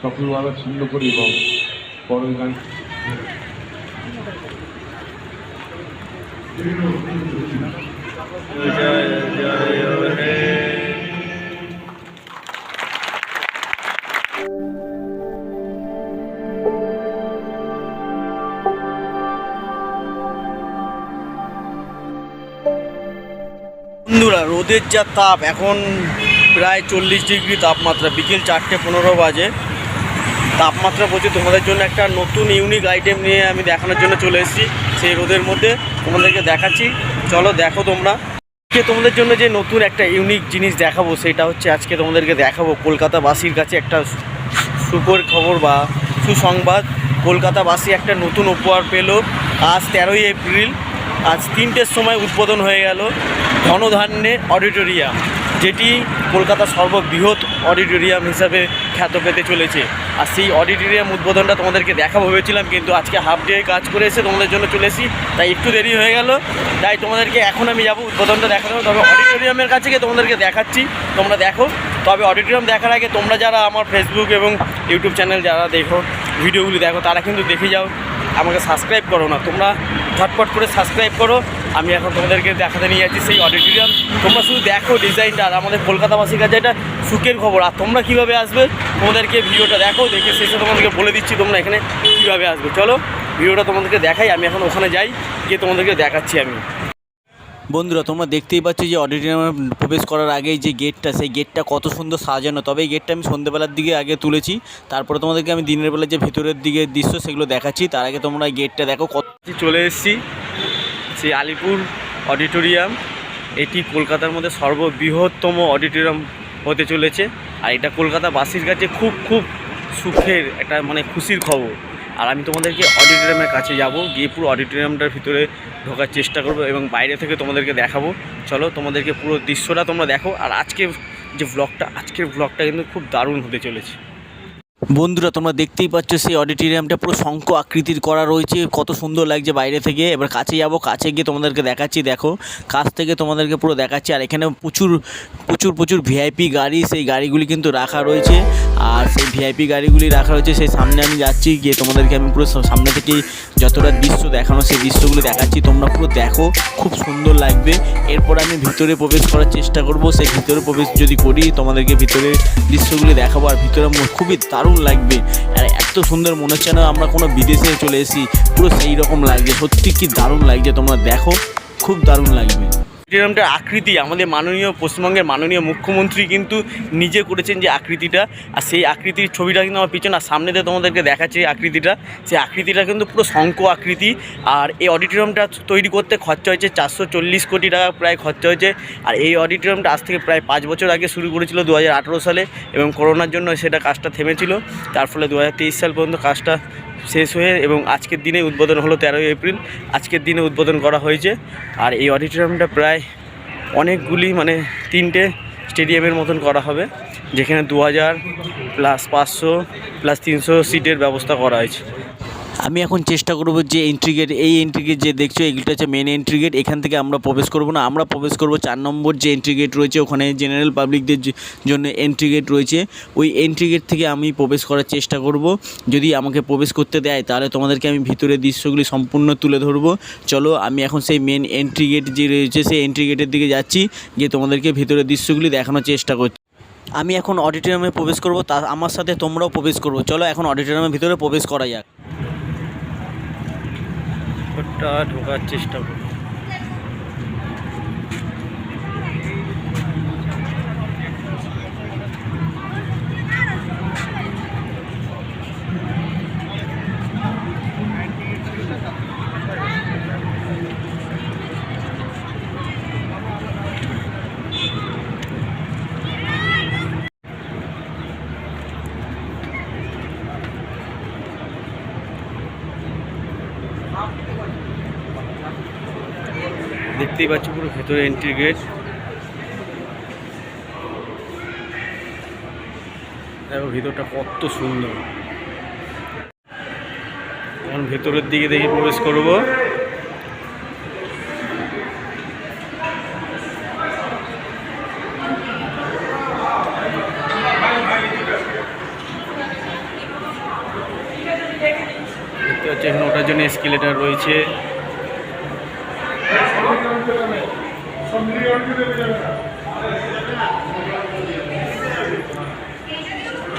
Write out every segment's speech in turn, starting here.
সকল বাধা ছিন্ন করি এবং পরের গান জয় জয় হে। বন্ধুরা, রোদের যা তাপ, এখন প্রায় 40 ডিগ্রি তাপমাত্রা, বিকেল 4:15 বাজে। তাপমাত্রা প্রচুর। তোমাদের জন্য একটা নতুন ইউনিক আইটেম নিয়ে আমি দেখানোর জন্য চলে এসেছি। সেই রোদের মধ্যে তোমাদেরকে দেখাচ্ছি, চলো দেখো তোমরা। আজকে তোমাদের জন্য যে নতুন একটা ইউনিক জিনিস দেখাবো, সেটা হচ্ছে আজকে তোমাদেরকে দেখাবো কলকাতাবাসীর কাছে একটা সুখবর খবর বা সুসংবাদ। কলকাতাবাসী একটা নতুন উপহার পেল। আজ 13ই এপ্রিল, আজ 3টের সময় উদ্বোধন হয়ে গেল ধনধান্যে অডিটোরিয়াম, যেটি কলকাতার সর্ববৃহৎ অডিটোরিয়াম হিসাবে খ্যাত পেতে চলেছে। আর সেই অডিটোরিয়াম উদ্বোধনটা তোমাদেরকে দেখাবো ভেবেছিলাম, কিন্তু আজকে হাফ ডে কাজ করে এসে তোমাদের জন্য চলে এসেছি, তাই একটু দেরি হয়ে গেল। তাই তোমাদেরকে এখন আমি যাবো উদ্বোধনটা দেখানো। তবে অডিটোরিয়ামের কাছে গিয়ে তোমাদেরকে দেখাচ্ছি, তোমরা দেখো। তবে অডিটোরিয়াম দেখার আগে তোমরা যারা আমার ফেসবুক এবং ইউটিউব চ্যানেল যারা দেখো, ভিডিওগুলি দেখো, তারা কিন্তু দেখে যাও, আমাকে সাবস্ক্রাইব করো না, তোমরা ঝটপট করে সাবস্ক্রাইব করো। আমি এখন তোমাদেরকে দেখাতে নিয়ে যাচ্ছি সেই অডিটোরিয়াম। তোমরা শুধু দেখো ডিজাইনটা, আর আমাদের কলকাতাবাসীর কাছে এটা সুখের খবর। আর তোমরা কীভাবে আসবে, তোমাদেরকে ভিডিওটা দেখো, দেখে শেষে তোমাদেরকে বলে দিচ্ছি তোমরা এখানে কীভাবে আসবে। চলো ভিডিওটা তোমাদেরকে দেখাই, আমি এখন ওখানে যাই, গিয়ে তোমাদেরকে দেখাচ্ছি আমি। বন্ধুরা, তোমরা দেখতেই পাচ্ছ যে অডিটোরিয়ামে প্রবেশ করার আগেই যে গেটটা, সেই গেটটা কত সুন্দর সাজানো। তবে এই গেটটা আমি সন্ধ্যেবেলার দিকে আগে তুলেছি, তারপরে তোমাদেরকে আমি দিনের বেলা যে ভিতরের দিকে দৃশ্য সেগুলো দেখাচ্ছি। তার আগে তোমরা এই গেটটা দেখো। কত চলে এসেছি সেই আলিপুর অডিটোরিয়াম। এটি কলকাতার মধ্যে সর্ববৃহত্তম অডিটোরিয়াম হতে চলেছে। আর এটা কলকাতাবাসীর কাছে খুব খুব সুখের একটা খুশির খবর। আর আমি তোমাদেরকে অডিটোরিয়ামের কাছে যাব, গিয়ে পুরো অডিটোরিয়ামটার ভিতরে ঢোকার চেষ্টা করব এবং বাইরে থেকে তোমাদেরকে দেখাবো। চলো তোমাদেরকে পুরো দৃশ্যটা তোমরা দেখো। আর আজকের ব্লগটা কিন্তু খুব দারুণ হতে চলেছে। বন্ধুরা, তোমরা দেখতেই পাচ্ছ সেই অডিটোরিয়ামটা পুরো শঙ্খ আকৃতির করা রয়েছে, কত সুন্দর লাগছে বাইরে থেকে। এবার কাছে যাব, কাছে গিয়ে তোমাদেরকে দেখাচ্ছি। দেখো, কাছ থেকে তোমাদেরকে পুরো দেখাচ্ছি। আর এখানে প্রচুর প্রচুর প্রচুর ভিআইপি গাড়ি, সেই গাড়িগুলি কিন্তু রাখা রয়েছে। আর সেই ভিআইপি গাড়িগুলি রাখা রয়েছে, সেই সামনে আমি যাচ্ছি, গিয়ে তোমাদেরকে আমি পুরো সামনে থেকেই যতটা দৃশ্য দেখানো সেই দৃশ্যগুলি দেখাচ্ছি। তোমরা পুরো দেখো, খুব সুন্দর লাগবে। এরপর আমি ভিতরে প্রবেশ করার চেষ্টা করব। সেই ভিতরে প্রবেশ যদি করি, তোমাদেরকে ভিতরে দৃশ্যগুলি দেখাবো। আর ভিতরে খুবই দারুণ লাগবে। আর এত সুন্দর মনে হচ্ছে না আমরা কোনো বিদেশে চলে এসেছি, পুরো সেই রকম লাগছে। সত্যি কি দারুণ লাগছে, তোমরা দেখো, খুব দারুণ লাগবে। অডিটোরিয়ামটার আকৃতি আমাদের পশ্চিমবঙ্গের মাননীয় মুখ্যমন্ত্রী কিন্তু নিজে করেছেন যে আকৃতিটা। আর সেই আকৃতির ছবিটা কিন্তু আমার পিছনে, আর সামনেতে তোমাদেরকে দেখাচ্ছে আকৃতিটা। সেই আকৃতিটা কিন্তু পুরো শঙ্খ আকৃতি। আর এই অডিটোরিয়ামটা তৈরি করতে খরচা হয়েছে 440 কোটি টাকা প্রায় খরচা হয়েছে। আর এই অডিটোরিয়ামটা আজ থেকে প্রায় 5 বছর আগে শুরু করেছিল, 2018 সালে, এবং করোনার জন্য সেটা কাজটা থেমেছিল। তার ফলে 2023 সাল পর্যন্ত কাজটা শেষ হয়ে এবং আজকের দিনে উদ্বোধন হলো 13ই এপ্রিল। আজকের দিনে উদ্বোধন করা হয়েছে। আর এই অডিটোরিয়ামটা প্রায় অনেকগুলি 3টে স্টেডিয়ামের মতন করা হবে, যেখানে 2000 প্লাস 500 প্লাস 300 সিটের ব্যবস্থা করা হয়েছে। আমি এখন চেষ্টা করব যে এন্ট্রি গেট, এই এন্ট্রি গেট যে দেখছো, এইগুলো হচ্ছে মেন এন্ট্রি গেট। এখান থেকে আমরা প্রবেশ করব না, আমরা প্রবেশ করব 4 নম্বর যে এন্ট্রি গেট রয়েছে, ওখানে জেনারেল পাবলিকদের জন্য এন্ট্রি গেট রয়েছে। ওই এন্ট্রি গেট থেকে আমি প্রবেশ করার চেষ্টা করব। যদি আমাকে প্রবেশ করতে দেয়, তাহলে তোমাদেরকে আমি ভিতরের দৃশ্যগুলি সম্পূর্ণ তুলে ধরবো। চলো, আমি এখন সেই মেন এন্ট্রি গেট যে রয়েছে, সেই এন্ট্রি গেটের দিকে যাচ্ছি, গিয়ে তোমাদেরকে ভিতরের দৃশ্যগুলি দেখানোর চেষ্টা করছি। আমি এখন অডিটোরিয়ামে প্রবেশ করব, তা আমার সাথে তোমরাও প্রবেশ করবো। চলো এখন অডিটোরিয়ামের ভিতরে প্রবেশ করা যাক। ঢোকার চেষ্টা করব। দেখতেই পাচ্ছ পুরো ভেতরে এন্ট্রি গেট। দেখো ভিতরটা কত সুন্দর। এখন ভেতরের দিকে দেখে প্রবেশ করব। এসকেলেটার রয়েছে।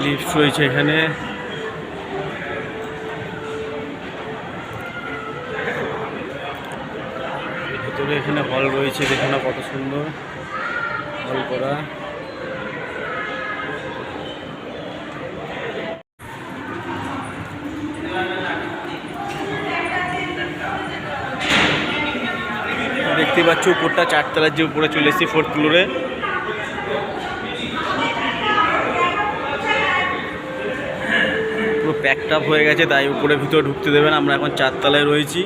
লিফট রয়েছে এখানে। ভেতরে এখানে হল রয়েছে, দেখুন না কত সুন্দর হল করা। দেখতে পাচ্ছ উপরটা 4 তলার, যে উপরে চলে এসেছি 4th ফ্লোরে। পুরো প্যাকড আপ হয়ে গেছে, তাই উপরে ভিতরে ঢুকতে দেবেন। আমরা এখন 4 তলায় রয়েছি,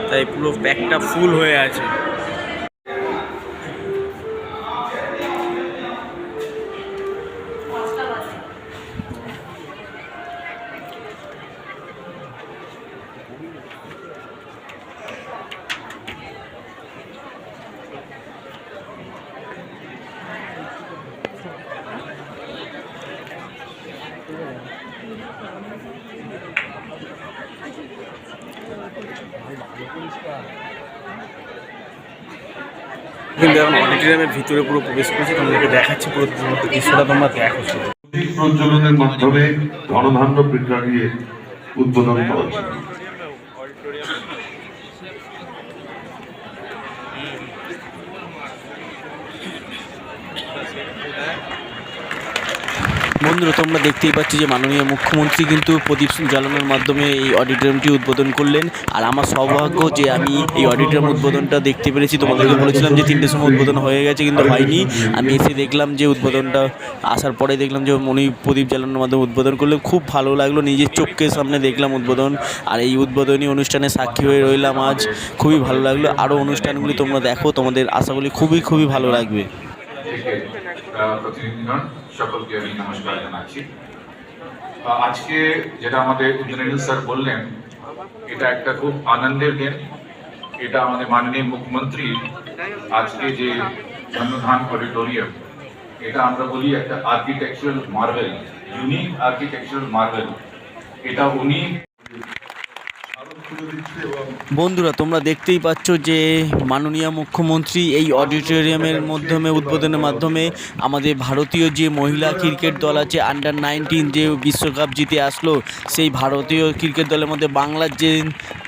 তাই পুরো প্যাকড আপ ফুল হয়ে আছে। কিন্তু এখন অডিটোরিয়ামের ভিতরে পুরো প্রবেশ করেছি, তোমাদেরকে দেখাচ্ছি পুরো দৃশ্যটা, তোমরা দেখো। প্রজ্বলনের মাধ্যমে ধনধান্য বিজ্ঞানীর উদ্বোধন করা হচ্ছে। বন্ধুরা, তোমরা দেখতেই পাচ্ছ যে মাননীয় মুখ্যমন্ত্রী কিন্তু প্রদীপ জ্বালানোর মাধ্যমে এই অডিটোরিয়ামটি উদ্বোধন করলেন। আর আমার সৌভাগ্য যে আমি এই অডিটোরিয়াম উদ্বোধনটা দেখতে পেরেছি। তোমাদেরকে বলেছিলাম যে 3টের সময় উদ্বোধন হয়ে গেছে, কিন্তু হয়নি। আমি এসে দেখলাম যে উদ্বোধনটা, আসার পরে দেখলাম যে উনি প্রদীপ জ্বালানোর মাধ্যমে উদ্বোধন করলেন। খুব ভালো লাগলো, নিজের চোখের সামনে দেখলাম উদ্বোধন। আর এই উদ্বোধনী অনুষ্ঠানে সাক্ষী হয়ে রইলাম আজ, খুবই ভালো লাগলো। আরও অনুষ্ঠানগুলি তোমরা দেখো, তোমাদের আশা করি খুবই খুবই ভালো লাগবে। প্রতিনিধিগণ সকলকে আমি নমস্কার জানাচ্ছি। আজকে যেটা আমাদের ইন্দ্রনীল স্যার বললেন, এটা একটা খুব আনন্দের দিন। এটা আমাদের মাননীয় মুখ্যমন্ত্রী আজকে যে ধন্যধান অডিটোরিয়াম, এটা আমরা বলি একটা architectural Marvel, unique architectural Marvel. এটা উনি বন্ধুরা, তোমরা দেখতেই পাচ্ছ যে মাননীয় মুখ্যমন্ত্রী এই অডিটোরিয়ামের মাধ্যমে, উদ্বোধনের মাধ্যমে আমাদের ভারতীয় যে মহিলা ক্রিকেট দল আছে আন্ডার-19 যে বিশ্বকাপ জিতে আসলো, সেই ভারতীয় ক্রিকেট দলের মধ্যে বাংলার যে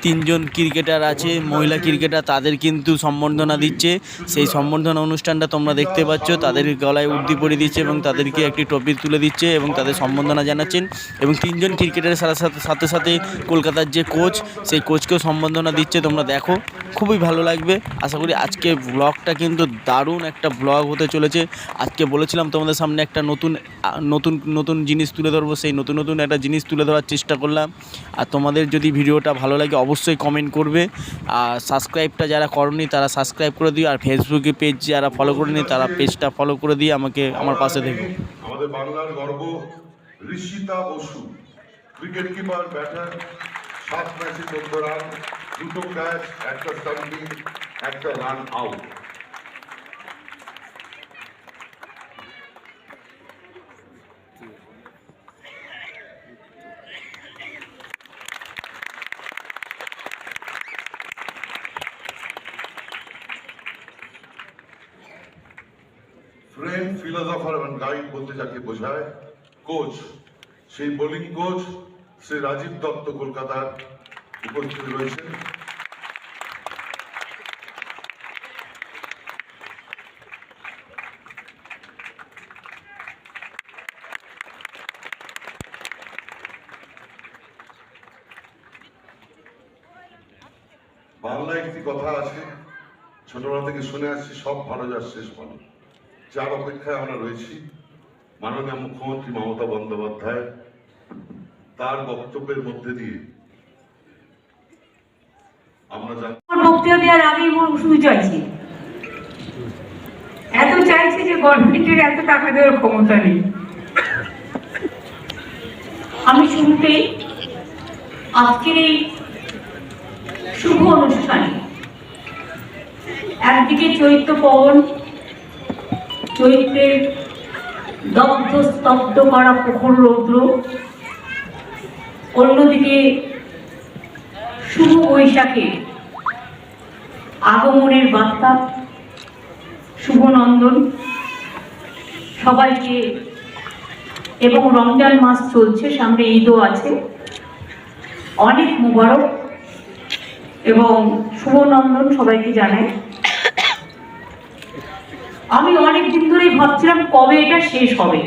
3 জন ক্রিকেটার আছে, মহিলা ক্রিকেটার, তাদের কিন্তু সম্বর্ধনা দিচ্ছে। সেই সম্বর্ধনা অনুষ্ঠানটা তোমরা দেখতে পাচ্ছ, তাদের গলায় উর্দি পরিয়ে দিচ্ছে এবং তাদেরকে একটি ট্রফি তুলে দিচ্ছে এবং তাদের সম্বর্ধনা জানাচ্ছেন। এবং 3 জন ক্রিকেটারের সাথে সাথে কলকাতার যে কোচ, সেই কোচকেও সম্বর্ধনা দিচ্ছে। তোমরা দেখো, খুবই ভালো লাগবে। আশা করি আজকে ব্লগটা কিন্তু দারুণ একটা ব্লগ হতে চলেছে। আজকে বলেছিলাম তোমাদের সামনে একটা নতুন জিনিস তুলে ধরবো, সেই নতুন একটা জিনিস তুলে ধরার চেষ্টা করলাম। আর তোমাদের যদি ভিডিওটা ভালো লাগে অবশ্যই কমেন্ট করবে। আর সাবস্ক্রাইবটা যারা করনি তারা সাবস্ক্রাইব করে দিও। আর ফেসবুকে পেজ যারা ফলো করেনি তারা পেজটা ফলো করে দিয়ে আমার পাশে থেকো। আমাদের বাংলার গর্ব Rishita Basu, wicket keeper, batter, 7 ম্যাচে 14 run, 2 catch, 1 stumping, 1 run out. Friend, philosopher এবং গাইড বলতে যাকে বোঝায়, কোচ, সেই বোলিং কোচ শ্রী রাজীব দত্ত কলকাতার উপস্থিত রয়েছেন। বাংলায় একটি কথা আছে, ছোটবেলা থেকে শুনে আসছি, সব ভালো যার শেষ ভালো। যার অপেক্ষায় আমরা রয়েছি মাননীয় মুখ্যমন্ত্রী মমতা বন্দ্যোপাধ্যায়, তার বক্তব্যের মধ্যে দিয়ে আমরা বক্তব্য দেওয়ার আগে শুধু চাইছি, এত চাইছে যে গভর্নমেন্টের এত টাকা দেওয়ার ক্ষমতা নেই। আমি শুরুতেই আজকের এই শুভ অনুষ্ঠানে একদিকে চৈত্র পবন, চৈত্রের দগ্ধ স্তব্ধ করা প্রখর রৌদ্র, অন্যদিকে শুভ বৈশাখের আগমনের বার্তা, শুভ নন্দন সবাইকে। এবং রমজান মাস চলছে, সামনে ঈদও আছে, অনেক মুবারক এবং শুভ নন্দন সবাইকে জানাই। আমি অনেক দিন ধরেই ভাবছিলাম কবে এটা শেষ হবে।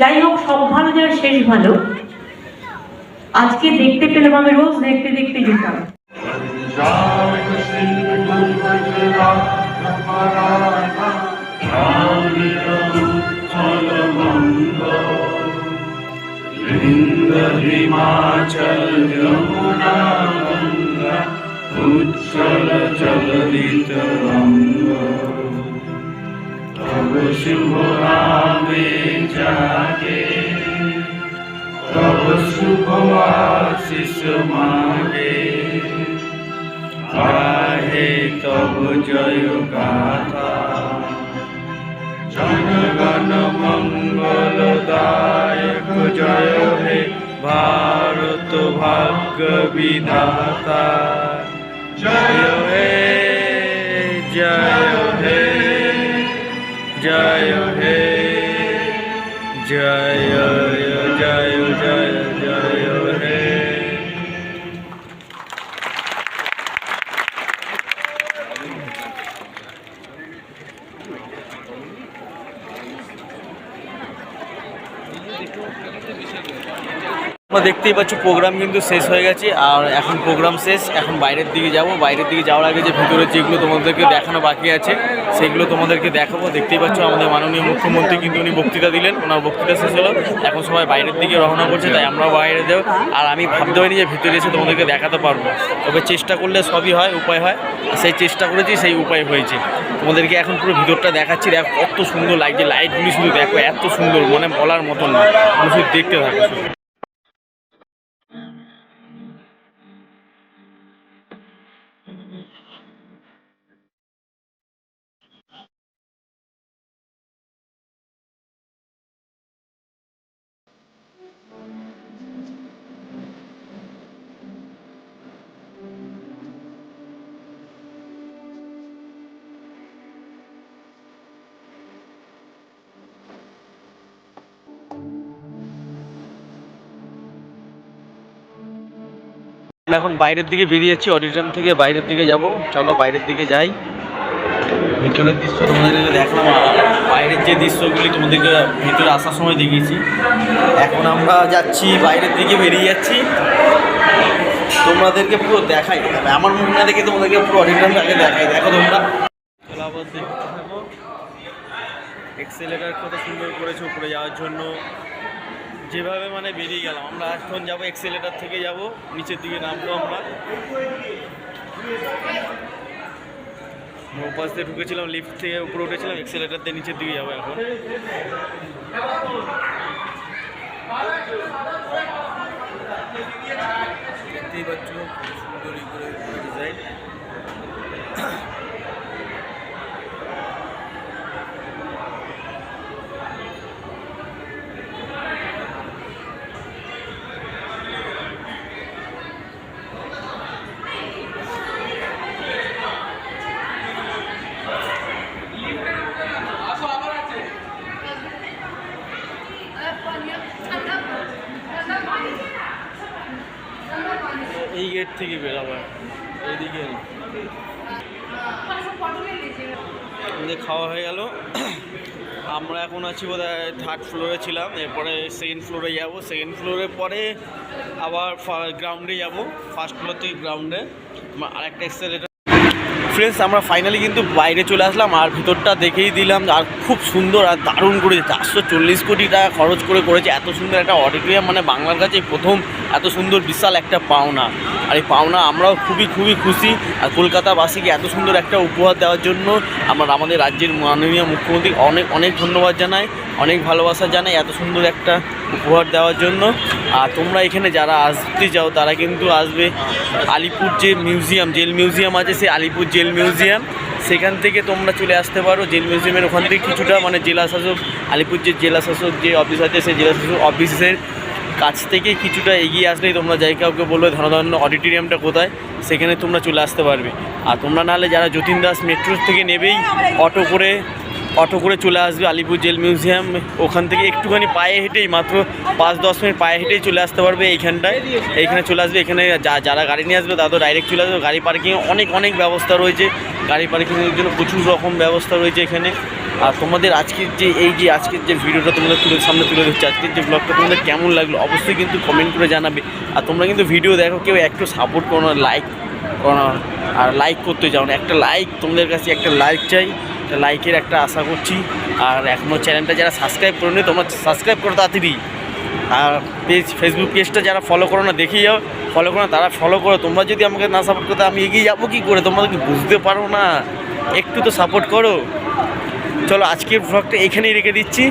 যাই হোক, সব ভালো যার শেষ ভালো। আজকে দেখতে পেলাম, আমি রোজ দেখতে দেখতে যেতাম। হিমাচল যমুনা গঙ্গা উচ্ছল জলদিত রঙ্গ তব শুভ নামে জাগে তব শুভ আশিস মাগে গাহে তব জয় গাথা জনগণ মঙ্গলদায়ক জয় হে ভারত ভাগ্য বিধাতা জয় হে জয় হে জয় হে জয় জয় জয় জয় হে। তোমরা দেখতেই পাচ্ছ প্রোগ্রাম কিন্তু শেষ হয়ে গেছে, আর এখন প্রোগ্রাম শেষ, এখন বাইরের দিকে যাব। বাইরের দিকে যাওয়ার আগে যে ভিতরে যেগুলো তোমাদেরকে দেখানো বাকি আছে সেগুলো তোমাদেরকে দেখাবো। দেখতেই পাচ্ছ আমাদের মাননীয় মুখ্যমন্ত্রী কিন্তু উনি বক্তৃতা দিলেন, ওনার বক্তৃতা শেষ হলো, এখন সবাই বাইরের দিকে রওনা করছে, তাই আমরাও বাইরে যাবো। আর আমি ভাবতে পারিনি যে ভিতরে এসে তোমাদেরকে দেখাতে পারবো, তবে চেষ্টা করলে সবই হয়, উপায় হয়। সেই চেষ্টা করেছি, সেই উপায় হয়েছে। তোমাদেরকে এখন পুরো ভিতরটা দেখাচ্ছি। দেখো কত সুন্দর লাগছে, লাইটগুলি শুধু দেখো, এত সুন্দর, মানে বলার মতন না, তুমি শুধু দেখতে থাকো। এখন বাইরের দিকে বেরিয়ে যাচ্ছি, অডিটোরিয়াম থেকে বাইরের দিকে যাব। চলো বাইরের দিকে যাই। ভিতরের দৃশ্য তোমাদেরকে দেখলাম, বাইরের যে দৃশ্যগুলি তোমাদেরকে ভিতরে আসার সময় দেখিয়েছি। এখন আমরা যাচ্ছি বাইরের দিকে, বেরিয়ে যাচ্ছি, তোমাদেরকে পুরো দেখাই। আমার মুখ না দেখে তোমাদেরকে পুরো অডিটোরিয়ামটাকে দেখাই। দেখো তোমরা আবার দেখতে থাকো। এক্সেলেটার কত সুন্দর করেছে উপরে যাওয়ার জন্য। যেভাবে মানে বেরিয়ে গেলাম আমরা, এখন যাবো এক্সেলেটার থেকে যাব নিচের দিকে, নামবো আমরা। ওপাশ দিয়ে ঢুকেছিলাম, লিফট থেকে উপরে উঠেছিলাম, এক্সেলেটার দিয়ে নিচের দিকে যাবো এখন। দেখতেই পাচ্ছ সুন্দর করে ডিজাইন। এই গেট থেকে বেরাবো, এইদিকে আমাদের খাওয়া হয়ে গেল। আমরা এখন আছি বোধহয় 3rd ফ্লোরে ছিলাম, এরপরে 2nd ফ্লোরে যাবো। 2nd ফ্লোরের পরে আবার গ্রাউন্ডে যাব, 1st ফ্লোর থেকে গ্রাউন্ডে আরেকটা এক্সেলেটার। ফ্রেন্ডস, আমরা ফাইনালি কিন্তু বাইরে চলে আসলাম, আর ভিতরটা দেখেই দিলাম। আর খুব সুন্দর আর দারুণ করেছে, 440 কোটি টাকা খরচ করে করেছে এত সুন্দর একটা অডিটোরিয়াম। মানে বাংলার কাছে প্রথম এত সুন্দর বিশাল একটা পাওনা, আর এই পাওনা আমরাও খুবই খুশি। আর কলকাতাবাসীকে এত সুন্দর একটা উপহার দেওয়ার জন্য আমাদের রাজ্যের মাননীয় মুখ্যমন্ত্রী অনেক ধন্যবাদ জানাই, অনেক ভালোবাসা জানাই এত সুন্দর একটা উপহার দেওয়ার জন্য। আর তোমরা এখানে যারা আসতে চাও তারা কিন্তু আসবে আলিপুর যে মিউজিয়াম, জেল মিউজিয়াম আছে, সেই আলিপুর জেল মিউজিয়াম, সেখান থেকে তোমরা চলে আসতে পারো। জেল মিউজিয়ামের ওখান থেকে কিছুটা মানে জেলা শাসক, আলিপুর যে জেলা শাসক যে অফিস আছে, সেই জেলা শাসক অফিসের কাছ থেকে কিছুটা এগিয়ে আসলেই তোমরা যাই কাউকে বলবে ধনধান্য অডিটোরিয়ামটা কোথায়, সেখানে তোমরা চলে আসতে পারবে। আর তোমরা নাহলে যারা যতীন দাস মেট্রো থেকে নেবেই অটো করে চলে আসবে আলিপুর জেল মিউজিয়াম, ওখান থেকে একটুখানি পায়ে হেঁটেই মাত্র 5-10 মিনিট পায়ে হেঁটেই চলে আসতে পারবে এইখানে চলে আসবে। এখানে যারা গাড়ি নিয়ে আসবে তারা তো ডাইরেক্ট চলে আসবে। গাড়ি পার্কিং অনেক ব্যবস্থা রয়েছে, গাড়ি পার্কিংয়ের জন্য প্রচুর রকম ব্যবস্থা রয়েছে এখানে। আর তোমাদের আজকের যে ভিডিওটা তোমাদের সামনে তুলে ধরছি, আজকের যে ব্লগটা তোমাদের কেমন লাগলো অবশ্যই কিন্তু কমেন্ট করে জানাবে। আর তোমরা কিন্তু ভিডিও দেখো, কেউ একটু সাপোর্ট করো না, লাইক করো না, আর লাইক করতে যাও না, একটা লাইক তোমাদের কাছে একটা লাইক চাই, একটা লাইকের একটা আশা করছি। আর এখনও চ্যানেলটা যারা সাবস্ক্রাইব করো নি তোমরা সাবস্ক্রাইব করো তাড়াতাড়ি। আর ফেসবুক পেজটা যারা ফলো করো না দেখেই যাও, ফলো করো না, তারা ফলো করো। তোমরা যদি আমাকে না সাপোর্ট করতে আমি এগিয়ে যাবো কী করে? তোমাদেরকে বুঝতে পারো না, একটু তো সাপোর্ট করো। চলো আজকের ব্লগটা এখানেই রেখে দিচ্ছি।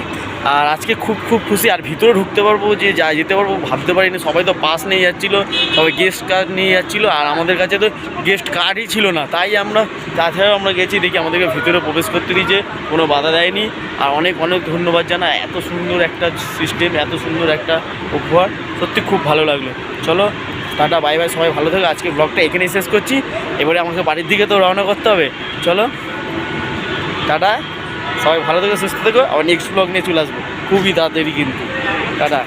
আর আজকে খুব খুশি, আর ভিতরে ঢুকতে পারবো যে যেতে পারবো ভাবতে পারিনি। সবাই তো পাস নিয়ে যাচ্ছিলো, সবাই গেস্ট কার্ড নিয়ে যাচ্ছিলো, আর আমাদের কাছে তো গেস্ট কার্ডই ছিল না, তাই আমরা তাছাড়াও আমরা গেছি, দেখি আমাদেরকে ভিতরে প্রবেশ করতে দিয়েছে, কোনো বাধা দেয়নি। আর অনেক ধন্যবাদ জানা, এত সুন্দর একটা সিস্টেম, এত সুন্দর একটা উপহার, সত্যি খুব ভালো লাগলো। চলো টাটা, বাই বাই, সবাই ভালো থাকো। আজকে ব্লগটা এখানেই শেষ করছি, এবারে আমাকে বাড়ির দিকে তো রওনা করতে হবে। চলো টাটা, সবাই ভালো থেকো, সুস্থ থেকো, আবার নেক্সট ব্লগ নিয়ে চলে আসবো খুবই তাড়াতাড়ি কিন্তু। টাটা।